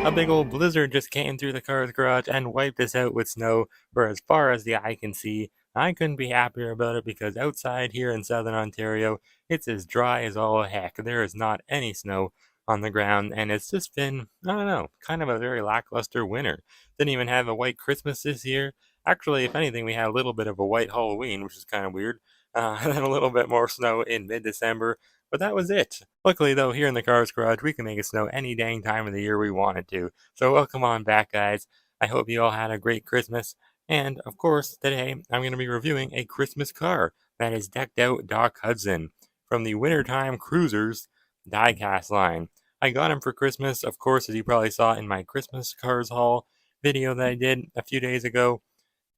A big old blizzard just came through the car's garage and wiped us out with snow for as far as the eye can see. I couldn't be happier about it because outside here in southern Ontario, it's as dry as all heck. There is not any snow on the ground, and it's just been, I don't know, kind of a very lackluster winter. Didn't even have a white Christmas this year. Actually, if anything, we had a little bit of a white Halloween, which is kind of weird, and then a little bit more snow in mid December. But that was it. Luckily, though, here in the car's garage, we can make it snow any dang time of the year we wanted to. So welcome on back, guys. I hope you all had a great Christmas. And of course, today I'm going to be reviewing a Christmas car that is decked out Doc Hudson from the Wintertime Cruisers diecast line. I got him for Christmas, of course, as you probably saw in my Christmas cars haul video that I did a few days ago.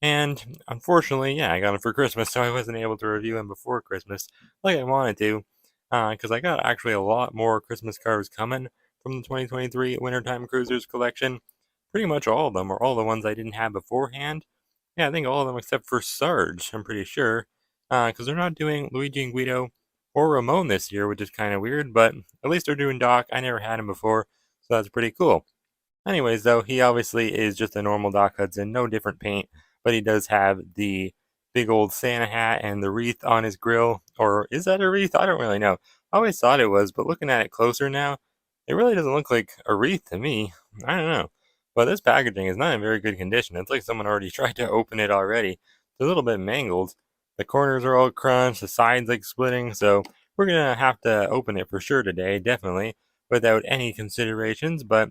And unfortunately, yeah, I got him for Christmas, so I wasn't able to review him before Christmas like I wanted to, because I got actually a lot more Christmas cars coming from the 2023 Wintertime Cruisers collection. Pretty much all of them, or all the ones I didn't have beforehand. Yeah, I think all of them except for Sarge, I'm pretty sure, because they're not doing Luigi and Guido or Ramon this year, which is kind of weird, but at least they're doing Doc. I never had him before, so that's pretty cool. Anyways, though, he obviously is just a normal Doc Hudson, no different paint, but he does have the big old Santa hat and the wreath on his grill. Or is that a wreath? I don't really know. I always thought it was, but looking at it closer now, it really doesn't look like a wreath to me. I don't know. But this packaging is not in very good condition. It's like someone already tried to open it already. It's a little bit mangled. The corners are all crunched, the sides like splitting, so we're gonna have to open it for sure today, definitely, without any considerations, but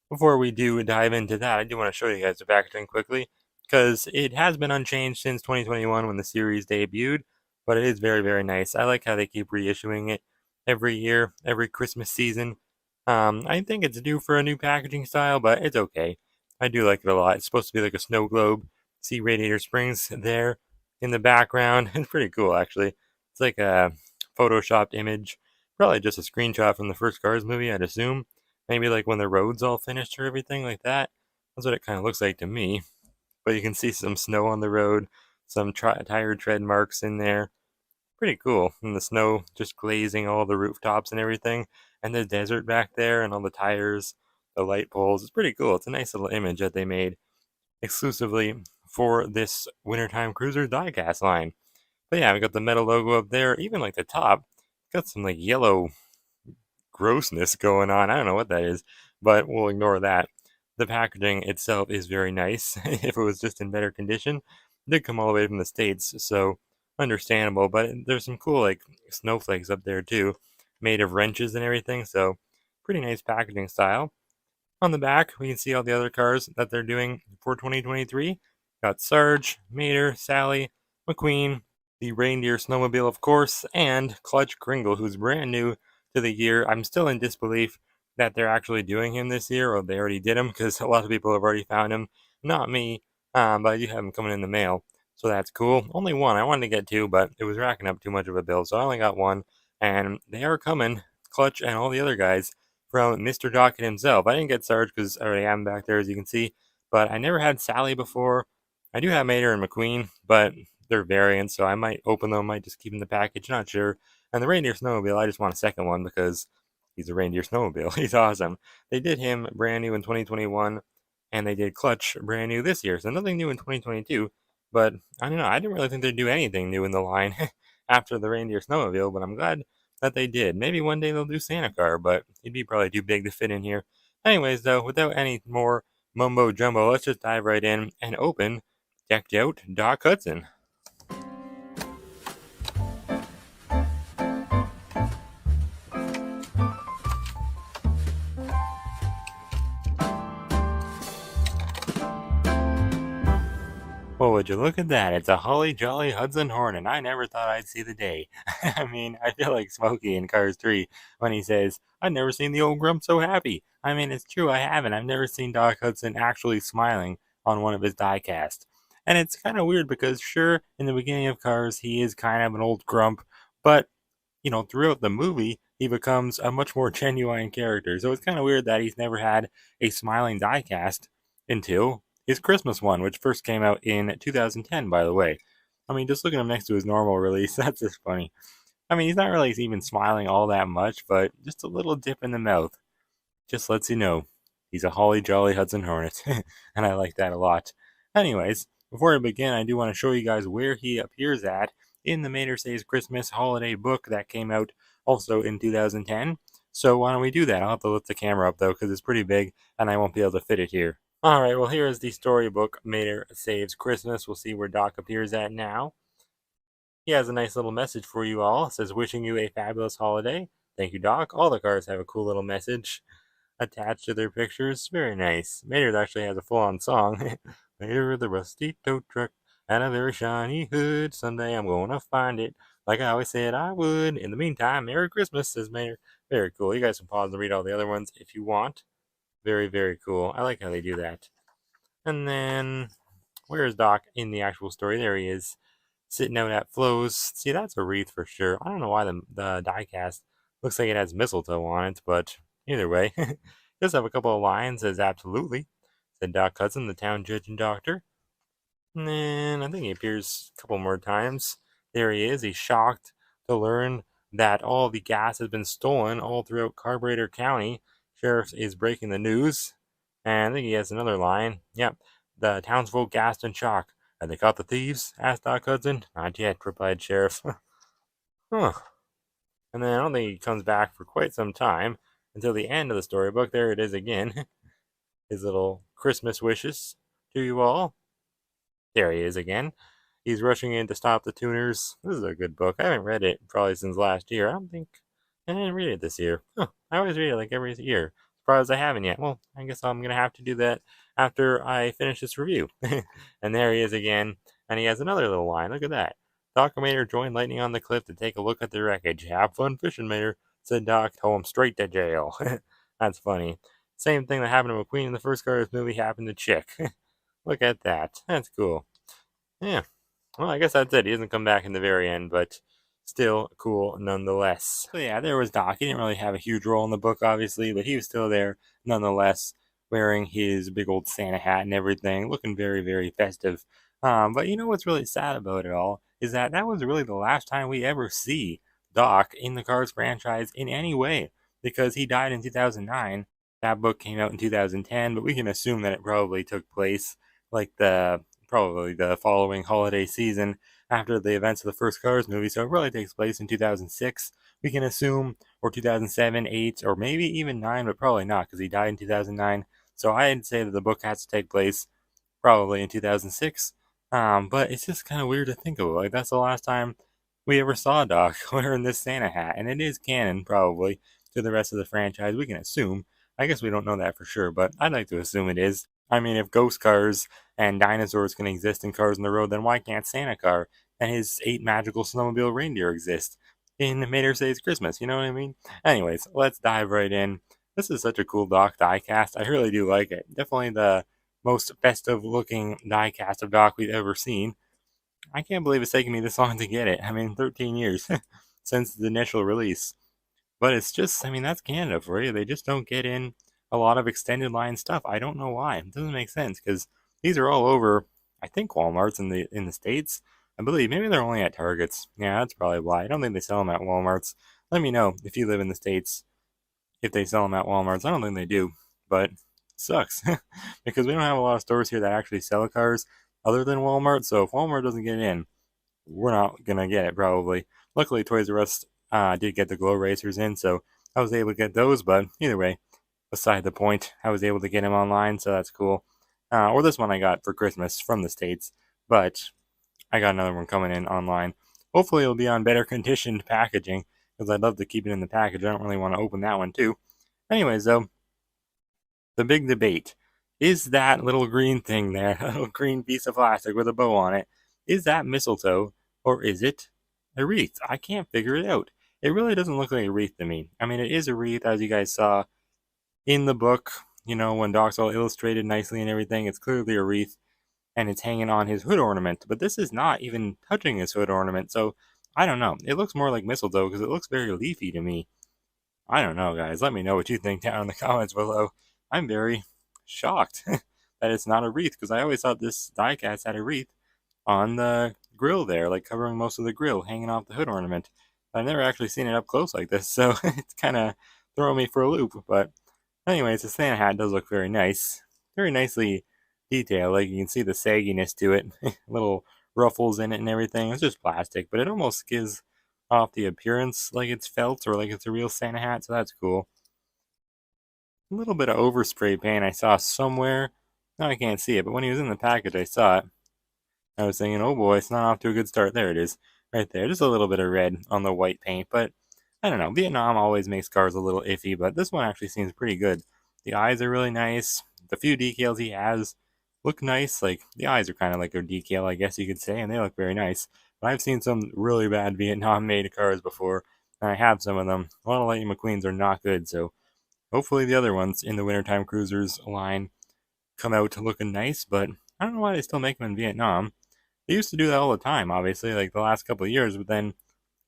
before we do dive into that, I do want to show you guys the packaging quickly because it has been unchanged since 2021 when the series debuted, but it is very, very nice. I like how they keep reissuing it every year, every Christmas season. I think it's due for a new packaging style, but it's okay. I do like it a lot. It's supposed to be like a snow globe. See Radiator Springs there in the background. It's pretty cool, actually. It's like a photoshopped image, probably just a screenshot from the first Cars movie, I'd assume. Maybe like when the road's all finished or everything like that. That's what it kind of looks like to me. But you can see some snow on the road, some tire tread marks in there. Pretty cool. And the snow just glazing all the rooftops and everything. And the desert back there and all the tires, the light poles. It's pretty cool. It's a nice little image that they made exclusively for this Wintertime Cruiser diecast line. But yeah, we got the metal logo up there. Even like the top, got some like yellow grossness going on. I don't know what that is, but we'll ignore that. The packaging itself is very nice. If it was just in better condition, it did come all the way from the States, so understandable. But there's some cool like snowflakes up there too, made of wrenches and everything. So pretty nice packaging style. On the back, we can see all the other cars that they're doing for 2023. Got Sarge, Mater, Sally, McQueen, the reindeer snowmobile, of course, and Clutch Kringle, who's brand new to the year. I'm still in disbelief that they're actually doing him this year, or they already did him, because a lot of people have already found him. Not me, but I do have him coming in the mail, so that's cool. Only one. I wanted to get two, but it was racking up too much of a bill, so I only got one, and they are coming, Clutch and all the other guys, from Mr. Dockett himself. I didn't get Sarge because I already have him back there, as you can see, but I never had Sally before. I do have Mater and McQueen, but they're variants, so I might open them, might just keep them in the package, not sure. And the reindeer snowmobile, I just want a second one because he's a reindeer snowmobile. He's awesome. They did him brand new in 2021, and they did Clutch brand new this year, so nothing new in 2022. But I don't know, I didn't really think they'd do anything new in the line after the reindeer snowmobile, but I'm glad that they did. Maybe one day they'll do Santa Car, but he'd be probably too big to fit in here. Anyways, though, without any more mumbo jumbo, let's just dive right in and open Decked Out Doc Hudson. Well, would you look at that? It's a holly jolly Hudson Hornet. I never thought I'd see the day. I mean, I feel like Smokey in Cars 3 when he says, I've never seen the old grump so happy. I mean, it's true, I haven't. I've never seen Doc Hudson actually smiling on one of his diecasts. And it's kind of weird because, sure, in the beginning of Cars, he is kind of an old grump, but, throughout the movie, he becomes a much more genuine character. So it's kind of weird that he's never had a smiling diecast until his Christmas one, which first came out in 2010, by the way. I mean, just looking at him next to his normal release, that's just funny. I mean, he's not really even smiling all that much, but just a little dip in the mouth just lets you know He's a holly jolly Hudson Hornet, and I like that a lot. Anyways, before I begin, I do want to show you guys where he appears at in the Mater Says Christmas holiday book that came out also in 2010. So why don't we do that? I'll have to lift the camera up though, because it's pretty big and I won't be able to fit it here. Alright, well here is the storybook Mater Saves Christmas. We'll see where Doc appears at now. He has a nice little message for you all. It says, wishing you a fabulous holiday. Thank you, Doc. All the cards have a cool little message attached to their pictures. Very nice. Maynard actually has a full-on song. Later with a rusty tow truck and a very shiny hood. Someday I'm gonna find it like I always said I would. In the meantime, Merry Christmas, says Maynard. Very cool. You guys can pause and read all the other ones if you want. Very, very cool. I like how they do that. And then, where is Doc in the actual story? There he is, sitting out at Flo's. See, that's a wreath for sure. I don't know why the die cast looks like it has mistletoe on it, but either way. Does have a couple of lines, says absolutely, said Doc Hudson, the town judge and doctor. And then I think he appears a couple more times. There he is. He's shocked to learn that all the gas has been stolen all throughout Carburetor County. Sheriff is breaking the news. And I think he has another line. Yep. The townsfolk gasped in shock. Have they caught the thieves? Asked Doc Hudson. Not yet, replied Sheriff. Huh. And then I don't think he comes back for quite some time until the end of the storybook. There it is again. His little Christmas wishes to you all. There he is again. He's rushing in to stop the tuners. This is a good book. I haven't read it probably since last year. I didn't read it this year. Huh. I always read it like every year. Surprised I haven't yet. Well, I guess I'm going to have to do that after I finish this review. And there he is again. And he has another little line. Look at that. Doc and Mater joined Lightning on the cliff to take a look at the wreckage. Have fun fishing, Mater, said Doc. Tow him straight to jail. That's funny. Same thing that happened to McQueen in the first Cars movie happened to Chick. Look at that. That's cool. Yeah. Well, I guess that's it. He doesn't come back in the very end, but still cool nonetheless. So yeah, there was Doc. He didn't really have a huge role in the book, obviously, but he was still there nonetheless, wearing his big old Santa hat and everything, looking very, very festive. But you know what's really sad about it all is that that was really the last time we ever see Doc in the Cars franchise in any way, because he died in 2009. That book came out in 2010, but we can assume that it probably took place like probably the following holiday season after the events of the first Cars movie. So it really takes place in 2006, we can assume, or 2007, 8, or maybe even 9, but probably not because he died in 2009. So I'd say that the book has to take place probably in 2006. But it's just kind of weird to think of it. Like, that's the last time we ever saw Doc wearing this Santa hat. And it is canon, probably, to the rest of the franchise. We can assume. I guess we don't know that for sure, but I'd like to assume it is. I mean, if ghost cars and dinosaurs can exist in Cars on the Road, then why can't Santa Car and his 8 magical snowmobile reindeer exist in Mater Saves Christmas? You know what I mean? Anyways, let's dive right in. This is such a cool Doc diecast. I really do like it. Definitely the most festive looking diecast of Doc we've ever seen. I can't believe it's taken me this long to get it. I mean, 13 years since the initial release. But it's just, I mean, that's Canada for you. They just don't get in a lot of extended line stuff. I don't know why. It doesn't make sense because these are all over, I think, Walmart's in the States. I believe maybe they're only at Targets. Yeah, that's probably why. I don't think they sell them at Walmart's. Let me know if you live in the States if they sell them at Walmart's. I don't think they do, but it sucks because we don't have a lot of stores here that actually sell cars other than Walmart. So if Walmart doesn't get in, we're not gonna get it probably. Luckily, Toys R Us did get the Glow Racers in, so I was able to get those. But either way, beside the point, I was able to get them online, so that's cool. Or this one I got for Christmas from the States, but I got another one coming in online. Hopefully, it'll be on better conditioned packaging because I'd love to keep it in the package. I don't really want to open that one too. Anyways, though, the big debate is that little green thing there, a little green piece of plastic with a bow on it. Is that mistletoe or is it a wreath? I can't figure it out. It really doesn't look like a wreath to me. I mean, it is a wreath, as you guys saw in the book. You know, when Doc's all illustrated nicely and everything, it's clearly a wreath, and it's hanging on his hood ornament. But this is not even touching his hood ornament, so I don't know. It looks more like mistletoe because it looks very leafy to me. I don't know, guys. Let me know what you think down in the comments below. I'm very shocked that it's not a wreath because I always thought this diecast had a wreath on the grill there, like covering most of the grill, hanging off the hood ornament. I've never actually seen it up close like this, so it's kind of throwing me for a loop. But Anyways, the Santa hat does look very nice. Very nicely detailed. Like you can see the sagginess to it. Little ruffles in it and everything. It's just plastic, but it almost gives off the appearance like it's felt or like it's a real Santa hat, so that's cool. A little bit of overspray paint I saw somewhere. Now I can't see it, but when he was in the package, I saw it. I was thinking, oh boy, it's not off to a good start. There it is, right there. Just a little bit of red on the white paint, but I don't know. Vietnam always makes cars a little iffy, but this one actually seems pretty good. The eyes are really nice. The few decals he has look nice. Like the eyes are kind of like a decal, I guess you could say, and they look very nice. But I've seen some really bad Vietnam-made cars before, and I have some of them. A lot of Lightning McQueens are not good, so hopefully the other ones in the Wintertime Cruisers line come out looking nice. But I don't know why they still make them in Vietnam. They used to do that all the time, obviously, like the last couple of years, but then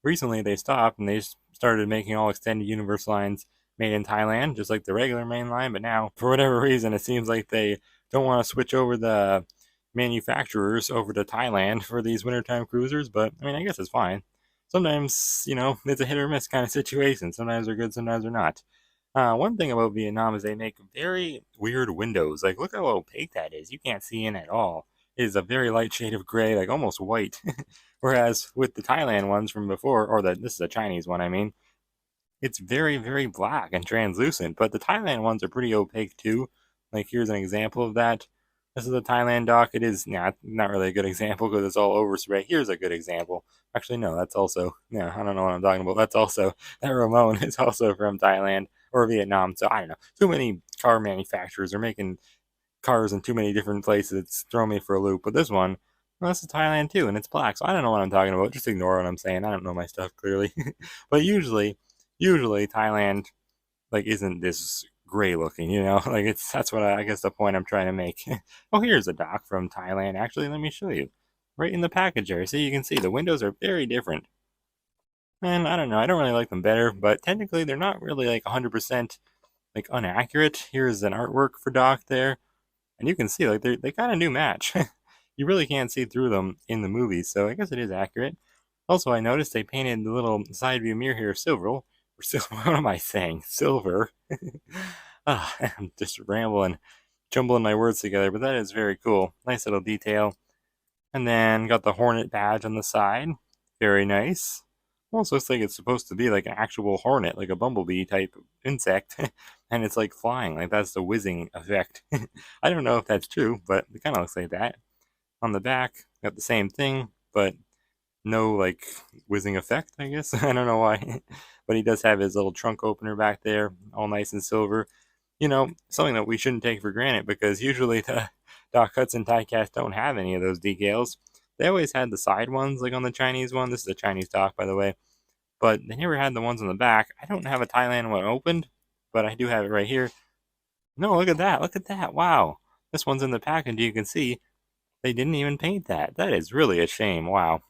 recently they stopped and they started making all extended universe lines made in Thailand, just like the regular main line. But now, for whatever reason, it seems like they don't want to switch over the manufacturers over to Thailand for these wintertime cruisers. But I mean, I guess it's fine. Sometimes, it's a hit or miss kind of situation. Sometimes they're good, sometimes they're not. One thing about Vietnam is they make very weird windows. Like, look how opaque that is. You can't see in at all. It is a very light shade of gray, like almost white. Whereas with the Thailand ones from before, or this is a Chinese one, I mean, it's very, very black and translucent. But the Thailand ones are pretty opaque too. Like here's an example of that. This is a Thailand dock. It is not really a good example because it's all overspray. Here's a good example. Actually, no, that's also I don't know what I'm talking about. That's also that Ramon is also from Thailand or Vietnam. So I don't know. Too many car manufacturers are making cars in too many different places. It's throwing me for a loop. But this one, well, this is Thailand too, and it's black. So I don't know what I'm talking about. Just ignore what I'm saying. I don't know my stuff clearly. But usually Thailand like isn't this gray looking. Like that's what I guess the point I'm trying to make. Oh, here's a dock from Thailand. Actually, let me show you. Right in the package there. So you can see the windows are very different. And I don't know. I don't really like them better, but technically they're not really like 100% like inaccurate. Here's an artwork for Doc there. And you can see like they kind of do match. You really can't see through them in the movie, so I guess it is accurate. Also, I noticed they painted the little side view mirror here silver. Or silver. What am I saying? Silver. I'm just rambling, jumbling my words together, but that is very cool. Nice little detail. And then got the Hornet badge on the side. Very nice. Almost looks like it's supposed to be like an actual hornet, like a bumblebee type insect. And it's like flying, like that's the whizzing effect. I don't know if that's true, but it kind of looks like that. On the back, got the same thing, but no like whizzing effect, I guess. I don't know why. But he does have his little trunk opener back there, all nice and silver. Something that we shouldn't take for granted because usually the Doc Hudson diecast don't have any of those decals. They always had the side ones, like on the Chinese one. This is a Chinese dock, by the way. But they never had the ones on the back. I don't have a Thailand one opened, but I do have it right here. No, look at that. Look at that. Wow. This one's in the package. You can see they didn't even paint that. That is really a shame. Wow.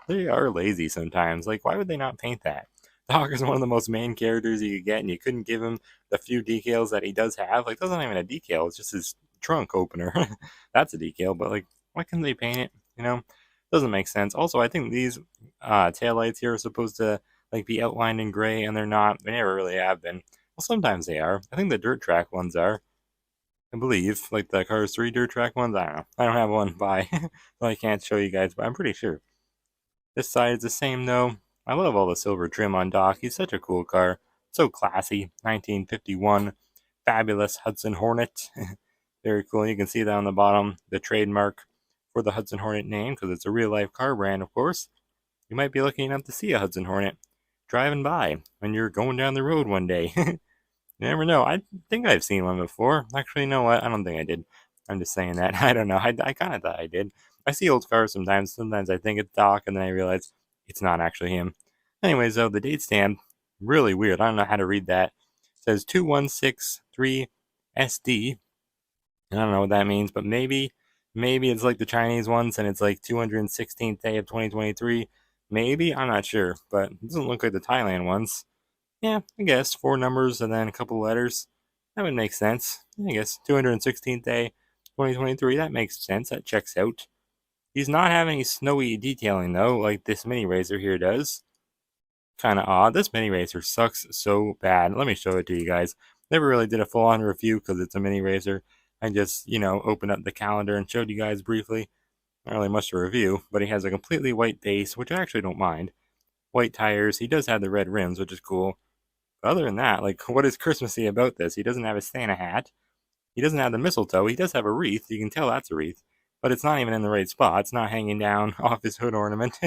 They are lazy sometimes. Like, why would they not paint that? Doc is one of the most main characters you could get, and you couldn't give him the few decals that he does have. Like, doesn't even a decal. It's just his trunk opener. That's a decal, but like, why couldn't they paint it? Doesn't make sense. Also, I think these taillights here are supposed to like be outlined in gray, and they're not. They never really have been. Well, sometimes they are. I think the dirt track ones are. I believe, like the Cars 3 dirt track ones. I don't know. I don't have one by, so I can't show you guys, but I'm pretty sure. This side is the same though. I love all the silver trim on Doc. He's such a cool car. So classy. 1951. Fabulous Hudson Hornet. Very cool. You can see that on the bottom, the trademark for the Hudson Hornet name, because it's a real life car brand, of course. You might be lucky enough to see a Hudson Hornet driving by when you're going down the road one day. You never know. I think I've seen one before. Actually, you know what? I don't think I did. I'm just saying that. I don't know. I kind of thought I did. I see old cars sometimes. Sometimes I think it's Doc, and then I realize it's not actually him. Anyways, though, the date stamp, really weird. I don't know how to read that. It says 2163 SD. I don't know what that means, but maybe it's like the Chinese ones, and it's like 216th day of 2023. Maybe. I'm not sure, but it doesn't look like the Thailand ones. Yeah, I guess 4 numbers and then a couple letters. That would make sense. I guess 216th day, 2023. That makes sense. That checks out. He's not having any snowy detailing though, like this mini racer here does. Kind of odd. This mini racer sucks so bad. Let me show it to you guys. Never really did a full-on review because it's a mini racer. I just, opened up the calendar and showed you guys briefly. Not really much to review, but he has a completely white base, which I actually don't mind. White tires. He does have the red rims, which is cool. But other than that, like, what is Christmassy about this? He doesn't have a Santa hat. He doesn't have the mistletoe. He does have a wreath. You can tell that's a wreath. But it's not even in the right spot. It's not hanging down off his hood ornament.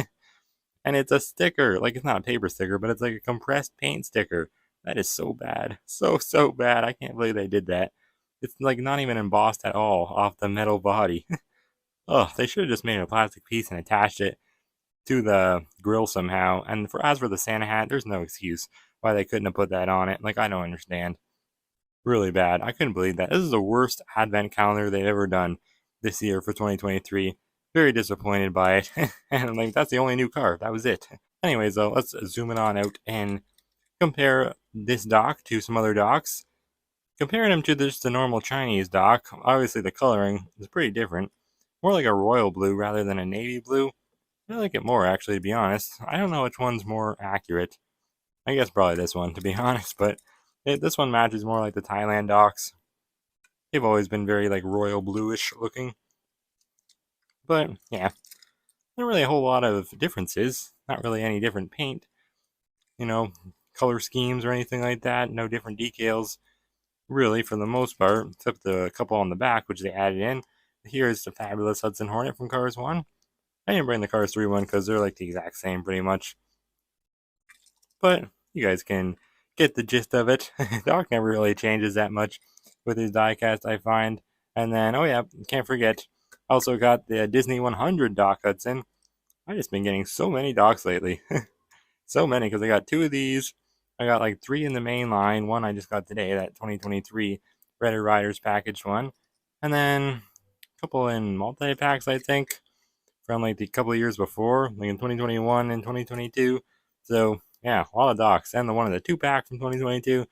And it's a sticker. Like, it's not a paper sticker, but it's like a compressed paint sticker. That is so bad. So bad. I can't believe they did that. It's like not even embossed at all off the metal body. Oh, they should have just made a plastic piece and attached it to the grill somehow. And as for the Santa hat, there's no excuse why they couldn't have put that on it. Like, I don't understand. Really bad. I couldn't believe that. This is the worst advent calendar they've ever done this year for 2023. Very disappointed by it. And like, that's the only new car. That was it. Anyways, though, let's zoom it on out and compare this dock to some other docks. Comparing them to just the normal Chinese dock, obviously the coloring is pretty different. More like a royal blue rather than a navy blue. I like it more, actually, to be honest. I don't know which one's more accurate. I guess probably this one, to be honest, but this one matches more like the Thailand docks. They've always been very like royal bluish looking. But yeah, not really a whole lot of differences. Not really any different paint, you know, color schemes or anything like that. No different decals, really, for the most part, except the couple on the back, which they added in. Here is the fabulous Hudson Hornet from Cars 1. I didn't bring the Cars 3 one because they're like the exact same pretty much. But you guys can get the gist of it. Doc never really changes that much with his diecast, I find. And then, oh yeah, can't forget, also got the Disney 100 Doc Hudson. I've just been getting so many docs lately. So many, because I got two of these. I got like three in the main line. One I just got today, that 2023 Red Riders packaged one. And then a couple in multi-packs, I think, from like the couple of years before, like in 2021 and 2022. So yeah, a lot of docs. And the one in the 2-pack from 2022.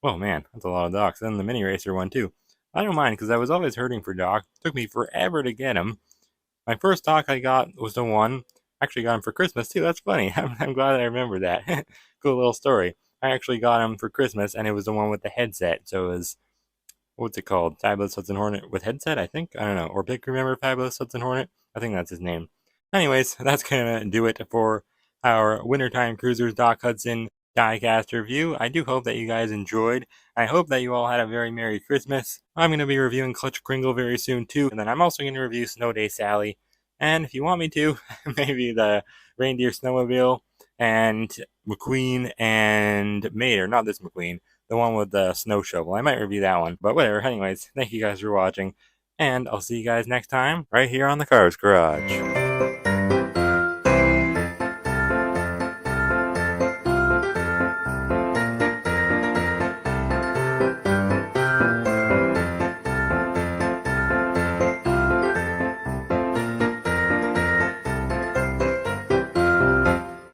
Oh man, that's a lot of docs. And the mini racer one too. I don't mind because I was always hurting for doc. It took me forever to get them. My first doc I got was the one. Actually got him for Christmas too. That's funny. I'm glad I remember that. Cool little story. I actually got him for Christmas, and it was the one with the headset. So it was, what's it called? Fabulous Hudson Hornet with headset, I think. I don't know. Or Pick remember Fabulous Hudson Hornet? I think that's his name. Anyways, that's gonna do it for our Wintertime Cruisers Doc Hudson diecast review. I do hope that you guys enjoyed. I hope that you all had a very Merry Christmas. I'm going to be reviewing Clutch Kringle very soon too, and then I'm also going to review Snow Day Sally. And if you want me to, maybe the Reindeer Snowmobile and McQueen and Mater, not this McQueen, the one with the snow shovel. I might review that one, but whatever. Anyways, thank you guys for watching, and I'll see you guys next time right here on the Cars Garage.